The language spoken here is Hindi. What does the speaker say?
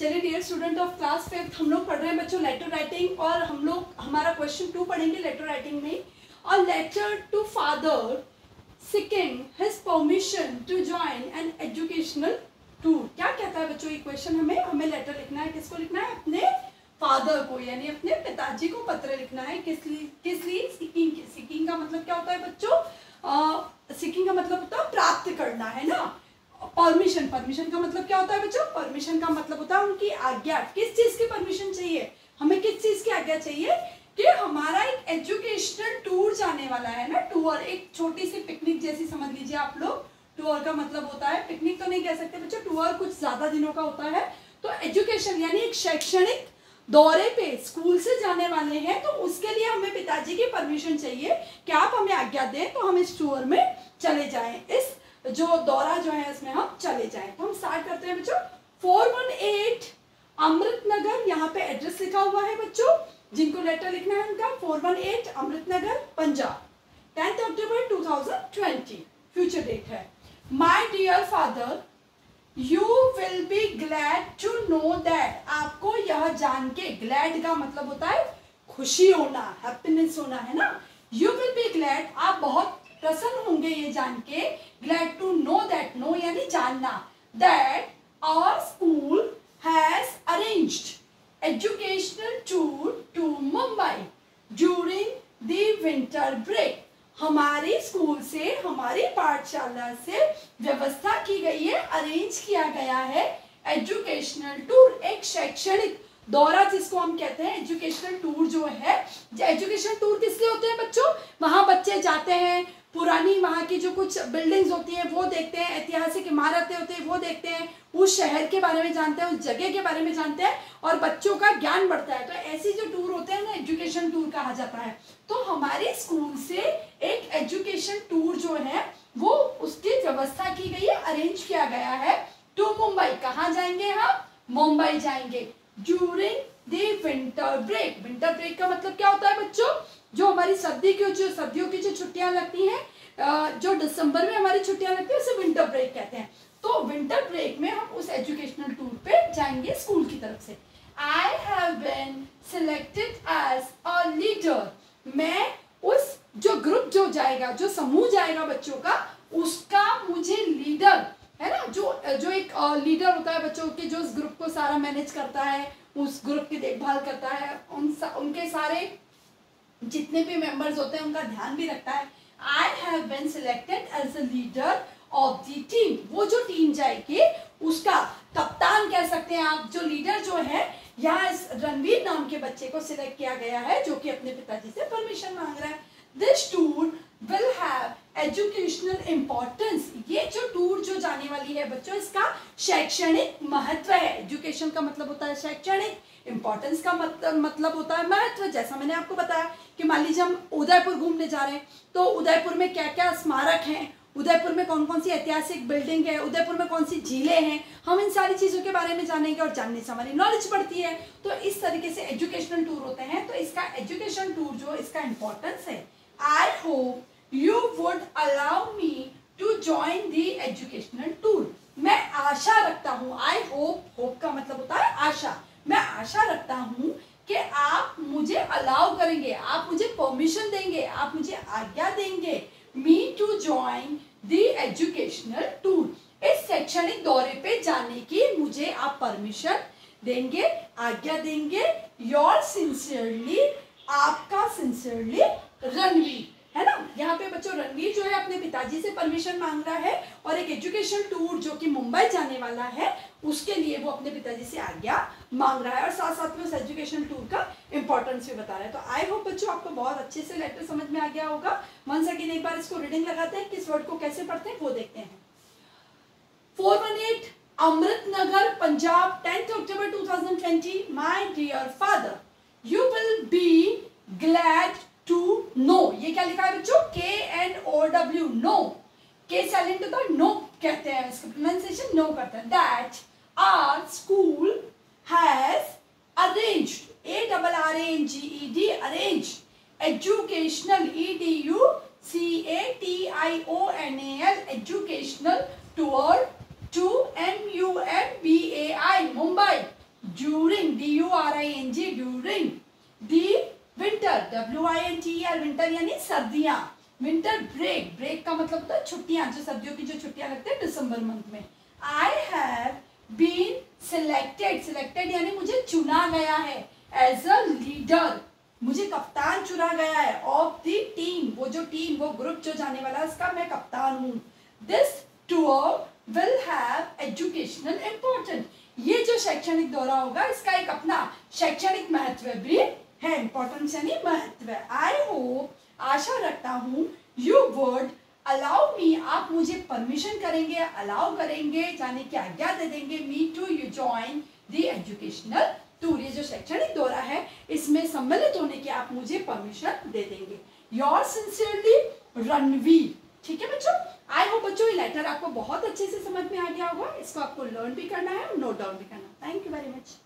चलिए डियर स्टूडेंट ऑफ क्लास 5 हम लोग पढ़ रहे हैं बच्चों लेटर राइटिंग, और हम लोग हमारा क्वेश्चन 2 पढ़ेंगे लेटर राइटिंग में। A letter to father seeking his permission to join an educational tour. क्या कहता है बच्चों ये क्वेश्चन? हमें लेटर लिखना है। किसको लिखना है? अपने फादर को, यानी अपने पिताजी को पत्र लिखना है। किस लिए? सीकिंग का मतलब क्या होता है बच्चों? सीकिंग का मतलब होता है प्राप्त करना, है ना। परमिशन का मतलब क्या होता है बच्चों? परमिशन का मतलब होता है उनकी आज्ञा। किस चीज की परमिशन चाहिए हमें? किस चीज की आज्ञा चाहिए? कि हमारा एक एजुकेशनल टूर जाने वाला है ना। टूर एक छोटी सी पिकनिक जैसी समझ लीजिए आप लोग। टूर का मतलब होता है, पिकनिक तो नहीं कह सकते बच्चों, टूर कुछ ज्यादा दिनों का होता है। तो एजुकेशन यानी एक शैक्षणिक दौरे पे स्कूल से जाने वाले हैं, तो उसके लिए हमें पिताजी की परमिशन चाहिए कि आप हमें आज्ञा दें तो हम इस टूर में चले जाएं, इस जो दौरा जो है इसमें हम चले जाएं। तो हम स्टार्ट करते हैं बच्चों। 418 अमृत नगर, यहाँ पे एड्रेस लिखा हुआ है बच्चों। जिनको लेटर लिखना है उनका 418 Amrit Nagar Punjab, 10 October 2020 future date है। My dear father, you will be glad to know that. आपको यह जान के, ग्लैड का मतलब होता है खुशी होना, हैप्पीनेस होना, है ना। यू विल बी ग्लैड, आप बहुत प्रसन्न होंगे ये जान के। Glad to know that, know यानी जानना, that our school has arranged educational tour to Mumbai during the winter break. हमारे स्कूल से, हमारी पाठशाला से व्यवस्था की गई है, अरेंज किया गया है एजुकेशनल टूर, एक शैक्षणिक दौरा जिसको हम कहते हैं। एजुकेशनल टूर जो है, एजुकेशनल टूर किस लिए होते हैं बच्चों? वहां बच्चे जाते हैं, पुरानी वहाँ की जो कुछ बिल्डिंग्स होती हैं वो देखते हैं, ऐतिहासिक इमारतें होती हैं वो देखते हैं, उस शहर के बारे में जानते हैं, उस जगह के बारे में जानते हैं, और बच्चों का ज्ञान बढ़ता है। तो ऐसी जो टूर होते हैं ना एजुकेशन टूर कहा जाता है। तो हमारे स्कूल से एक एजुकेशन टूर जो है वो उसकी व्यवस्था की गई है, अरेंज किया गया है टू मुंबई। कहाँ जाएंगे हम? मुंबई जाएंगे। During the winter break, winter break का मतलब क्या होता है बच्चों? जो हमारी सर्दियों की जो छुट्टियां लगती हैं, जो दिसंबर में हमारी छुट्टियां लगती है उसे विंटर ब्रेक कहते हैं। तो विंटर ब्रेक में हम उस एजुकेशनल टूर पे जाएंगे स्कूल की तरफ से। I have been selected as a leader, मैं उस जो ग्रुप जो जाएगा, जो समूह जाएगा बच्चों का, उसका मुझे लीडर, है ना, जो एक लीडर होता है बच्चों के, जो उस ग्रुप को सारा मैनेज करता है, उस ग्रुप की देखभाल करता है, उनके सारे जितने भी मेंबर्स होते हैं उनका ध्यान भी रखता है। I have been selected as a leader of the team, वो जो टीम जाएगी उसका कप्तान कह सकते हैं आप। जो लीडर जो है, यहाँ इस रणवीर नाम के बच्चे को सिलेक्ट किया गया है जो कि अपने पिताजी से परमिशन मांग रहा है। This tour will have educational importance, ये जो टूर जो जाने वाली है बच्चों इसका शैक्षणिक महत्व है। एजुकेशन का मतलब होता है शैक्षणिक, इम्पोर्टेंस का मतलब होता है महत्व। जैसा मैंने आपको बताया कि मान लीजिए हम उदयपुर घूमने जा रहे हैं, तो उदयपुर में क्या क्या स्मारक हैं, उदयपुर में कौन कौन सी ऐतिहासिक बिल्डिंग है, उदयपुर में कौन सी झीलें हैं, हम इन सारी चीज़ों के बारे में जानेंगे, और जानने से हमारी नॉलेज बढ़ती है। तो इस तरीके से एजुकेशनल टूर होते हैं। तो इसका एजुकेशन टूर जो इसका इम्पोर्टेंस है। I hope you would allow me to join the educational tour, मैं आशा रखता हूँ। आई होप का मतलब होता है आशा। मैं आशा रखता हूँ कि आप मुझे अलाउ करेंगे, आप मुझे परमिशन देंगे, आप मुझे आज्ञा देंगे, me to join the educational tour, इस शैक्षणिक दौरे पे जाने की मुझे आप परमिशन देंगे, आज्ञा देंगे। योर सिंसियरली, आपका सिंसियरली रणवीर, है ना। यहाँ पे बच्चों रणवीर जो है अपने पिताजी से परमिशन मांग रहा है, और एक एजुकेशन टूर जो कि मुंबई जाने वाला है उसके लिए वो अपने पिताजी से आज्ञा मांग रहा है, और साथ साथ में उस एजुकेशन टूर का इंपॉर्टेंस भी बता रहा है। तो आई होप बच्चों आपको बहुत अच्छे से लेटर समझ में आ गया होगा। वंस अगेन एक बार इसको रीडिंग लगाते हैं, किस वर्ड को कैसे पढ़ते हैं वो देखते हैं। 418 Amrit Nagar Punjab, 10 October 2020। My dear father, you will be glad to know, ये क्या लिखा है बच्चों? KNOW, नो, के साइलेंट होता है, नो कहते हैं, इसका प्रोनाउंसिएशन नो करते हैं। That our school has arranged, ARRANGED, arranged educational, EDUCATIONAL, educational tour to MUMBAI, Mumbai, during, D-U-R-I-N-G, during the winter, W-I-N-T-E-R, winter यानी सर्दियाँ, विंटर ब्रेक, ब्रेक का मतलब होता है छुट्टियाँ, जो सर्दियों की जो छुट्टियाँ लगती है दिसंबर मंथ में. I have been selected, selected यानी मुझे चुना गया है, as a leader, मुझे कप्तान चुना गया है, ऑफ द टीम, वो जो टीम, वो ग्रुप जो जाने वाला है उसका मैं कप्तान हूँ. This tour will have educational importance, ये जो शैक्षणिक दौरा होगा इसका एक अपना शैक्षणिक महत्व भी है, इम्पोर्टेंस यानी महत्व. आई होप, आशा रखता हूँ, यू वुड अलाउ मी, आप मुझे परमिशन करेंगे, अलाउ करेंगे, जाने की आज्ञा दे देंगे, me to you join the educational tour, ये जो शैक्षणिक दौरा है इसमें सम्मिलित होने की आप मुझे परमिशन दे देंगे. Your sincerely Ranveer. ठीक है बच्चों, आई होप बच्चों ये लेटर आपको बहुत अच्छे से समझ में आ गया होगा, इसको आपको लर्न भी करना है और नोट डाउन भी करना. Thank you very much.